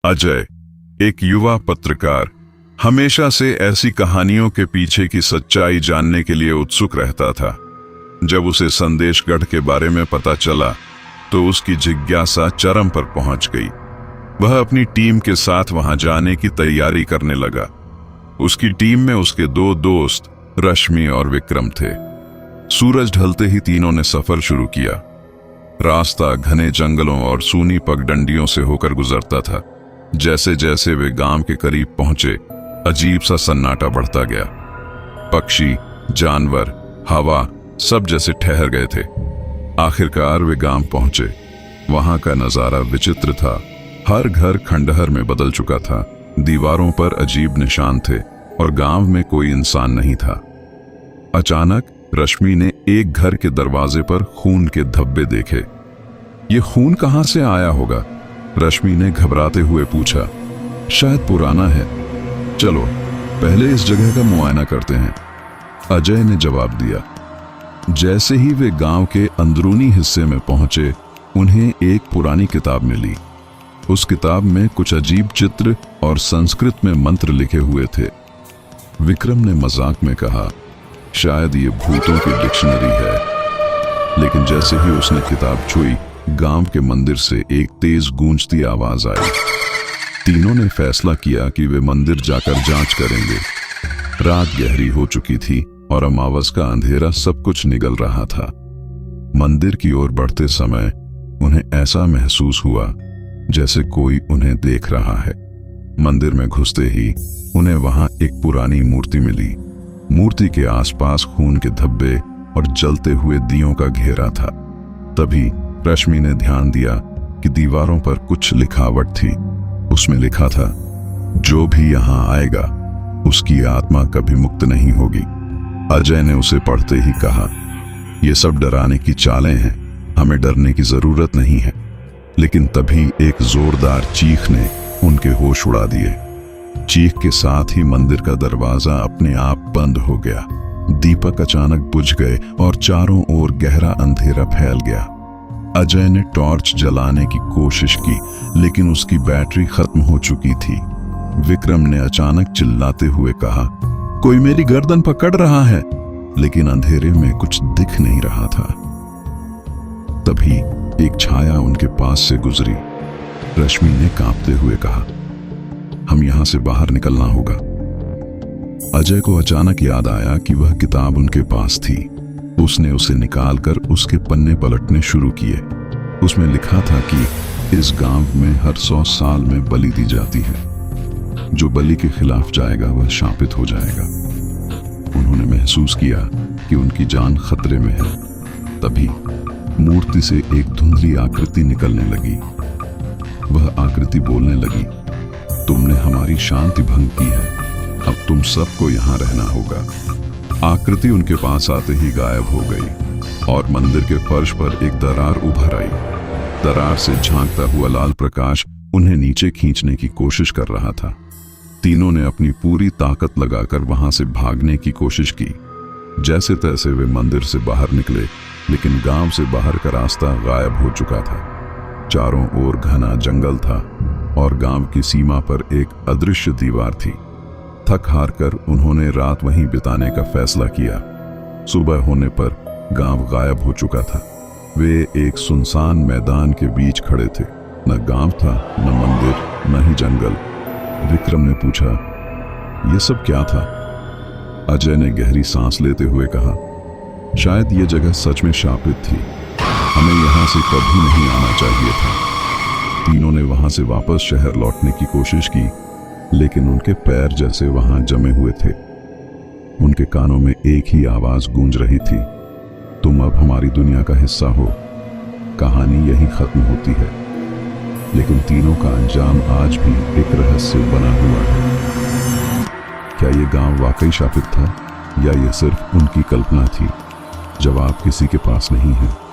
अजय, एक युवा पत्रकार, हमेशा से ऐसी कहानियों के पीछे की सच्चाई जानने के लिए उत्सुक रहता था। जब उसे संदेशगढ़ के बारे में पता चला तो उसकी जिज्ञासा चरम पर पहुंच गई। वह अपनी टीम के साथ वहां जाने की तैयारी करने लगा। उसकी टीम में उसके दो दोस्त रश्मि और विक्रम थे। सूरज ढलते ही तीनों ने सफर शुरू किया। रास्ता घने जंगलों और सूनी पगडंडियों से होकर गुजरता था। जैसे जैसे वे गांव के करीब पहुंचे, अजीब सा सन्नाटा बढ़ता गया। पक्षी, जानवर, हवा सब जैसे ठहर गए थे। आखिरकार वे गांव पहुंचे। वहां का नजारा विचित्र था। हर घर खंडहर में बदल चुका था। दीवारों पर अजीब निशान थे और गांव में कोई इंसान नहीं था। अचानक रश्मि ने एक घर के दरवाजे पर खून के धब्बे देखे। ये खून कहां से आया होगा? रश्मि ने घबराते हुए पूछा। शायद पुराना है, चलो पहले इस जगह का मुआयना करते हैं, अजय ने जवाब दिया। जैसे ही वे गांव के अंदरूनी हिस्से में पहुंचे, उन्हें एक पुरानी किताब मिली। उस किताब में कुछ अजीब चित्र और संस्कृत में मंत्र लिखे हुए थे। विक्रम ने मजाक में कहा, शायद ये भूतों की डिक्शनरी है। लेकिन जैसे ही उसने किताब छुई, गांव के मंदिर से एक तेज गूंजती आवाज आई। तीनों ने फैसला किया कि वे मंदिर जाकर जांच करेंगे। रात गहरी हो चुकी थी और अमावस का अंधेरा सब कुछ निगल रहा था। मंदिर की ओर बढ़ते समय उन्हें ऐसा महसूस हुआ जैसे कोई उन्हें देख रहा है। मंदिर में घुसते ही उन्हें वहां एक पुरानी मूर्ति मिली। मूर्ति के आसपास खून के धब्बे और जलते हुए दियों का घेरा था। तभी रश्मि ने ध्यान दिया कि दीवारों पर कुछ लिखावट थी। उसमें लिखा था, जो भी यहां आएगा उसकी आत्मा कभी मुक्त नहीं होगी। अजय ने उसे पढ़ते ही कहा, यह सब डराने की चालें हैं, हमें डरने की जरूरत नहीं है। लेकिन तभी एक जोरदार चीख ने उनके होश उड़ा दिए। चीख के साथ ही मंदिर का दरवाजा अपने आप बंद हो गया। दीपक अचानक बुझ गए और चारों ओर गहरा अंधेरा फैल गया। अजय ने टॉर्च जलाने की कोशिश की, लेकिन उसकी बैटरी खत्म हो चुकी थी। विक्रम ने अचानक चिल्लाते हुए कहा, कोई मेरी गर्दन पकड़ रहा है, लेकिन अंधेरे में कुछ दिख नहीं रहा था। तभी एक छाया उनके पास से गुजरी। रश्मि ने कांपते हुए कहा, हम यहां से बाहर निकलना होगा। अजय को अचानक याद आया कि वह किताब उनके पास थी। उसने उसे निकालकर उसके पन्ने पलटने शुरू किए। उसमें लिखा था कि इस गांव में हर 100 साल में बलि दी जाती है। जो बलि के खिलाफ जाएगा वह शापित हो जाएगा। उन्होंने महसूस किया कि उनकी जान खतरे में है। तभी मूर्ति से एक धुंधली आकृति निकलने लगी। वह आकृति बोलने लगी, तुमने हमारी शांति भंग की है, अब तुम सबको यहां रहना होगा। आकृति उनके पास आते ही गायब हो गई और मंदिर के फर्श पर एक दरार उभर आई। दरार से झांकता हुआ लाल प्रकाश उन्हें नीचे खींचने की कोशिश कर रहा था। तीनों ने अपनी पूरी ताकत लगाकर वहां से भागने की कोशिश की। जैसे तैसे वे मंदिर से बाहर निकले, लेकिन गांव से बाहर का रास्ता गायब हो चुका था। चारों ओर घना जंगल था और गांव की सीमा पर एक अदृश्य दीवार थी। थक हार कर उन्होंने रात वहीं बिताने का फैसला किया। सुबह होने पर गांव गायब हो चुका था। वे एक सुनसान मैदान के बीच खड़े थे। न गांव था, न मंदिर, न ही जंगल। विक्रम ने पूछा, यह सब क्या था? अजय ने गहरी सांस लेते हुए कहा, शायद यह जगह सच में शापित थी। हमें यहां से कभी नहीं आना चाहिए था। तीनों ने वहां से वापस शहर लौटने की कोशिश की, लेकिन उनके पैर जैसे वहां जमे हुए थे। उनके कानों में एक ही आवाज गूंज रही थी, तुम अब हमारी दुनिया का हिस्सा हो। कहानी यही खत्म होती है, लेकिन तीनों का अंजाम आज भी एक रहस्य बना हुआ है। क्या ये गांव वाकई शापित था या ये सिर्फ उनकी कल्पना थी? जवाब किसी के पास नहीं है।